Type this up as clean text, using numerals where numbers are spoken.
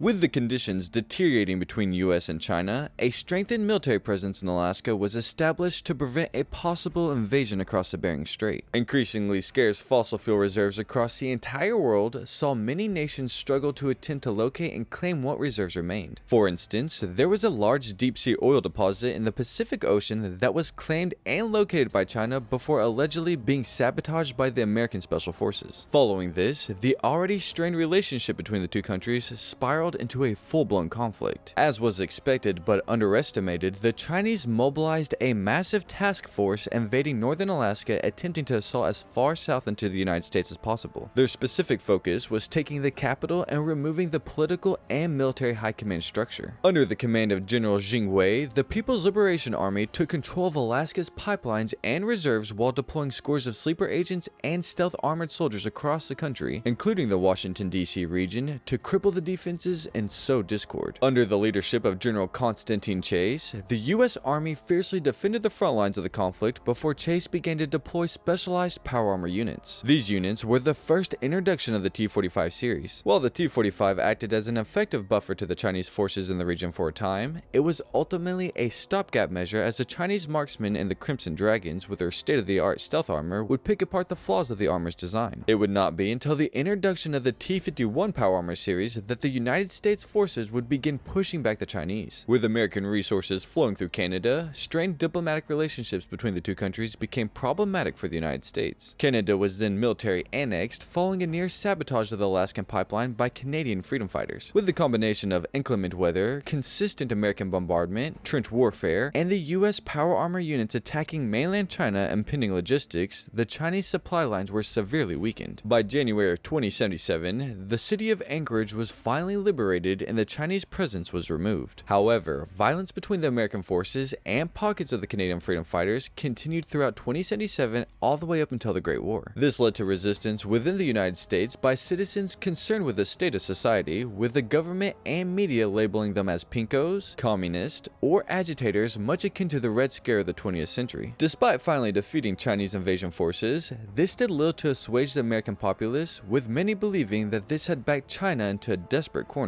With the conditions deteriorating between US and China, a strengthened military presence in Alaska was established to prevent a possible invasion across the Bering Strait. Increasingly scarce fossil fuel reserves across the entire world saw many nations struggle to attempt to locate and claim what reserves remained. For instance, there was a large deep-sea oil deposit in the Pacific Ocean that was claimed and located by China before allegedly being sabotaged by the American Special Forces. Following this, the already strained relationship between the two countries spiraled into a full-blown conflict. As was expected but underestimated, the Chinese mobilized a massive task force invading northern Alaska, attempting to assault as far south into the United States as possible. Their specific focus was taking the capital and removing the political and military high command structure. Under the command of General Hei Gui, the People's Liberation Army took control of Alaska's pipelines and reserves while deploying scores of sleeper agents and stealth armored soldiers across the country, including the Washington, D.C. region, to cripple the defenses and sow discord. Under the leadership of General Constantine Chase, the U.S. Army fiercely defended the front lines of the conflict before Chase began to deploy specialized power armor units. These units were the first introduction of the T-45 series. While the T-45 acted as an effective buffer to the Chinese forces in the region for a time, it was ultimately a stopgap measure, as the Chinese marksmen and the Crimson Dragoons, with their state-of-the-art stealth armor, would pick apart the flaws of the armor's design. It would not be until the introduction of the T-51 power armor series that the United States forces would begin pushing back the Chinese. With American resources flowing through Canada, strained diplomatic relationships between the two countries became problematic for the United States. Canada was then military annexed following a near sabotage of the Alaskan pipeline by Canadian freedom fighters. With the combination of inclement weather, consistent American bombardment, trench warfare, and the US power armor units attacking mainland China and impending logistics, the Chinese supply lines were severely weakened. By January of 2077, the city of Anchorage was finally liberated and the Chinese presence was removed. However, violence between the American forces and pockets of the Canadian freedom fighters continued throughout 2077 all the way up until the Great War. This led to resistance within the United States by citizens concerned with the state of society, with the government and media labeling them as pinkos, communist, or agitators, much akin to the Red Scare of the 20th century. Despite finally defeating Chinese invasion forces, this did little to assuage the American populace, with many believing that this had backed China into a desperate corner.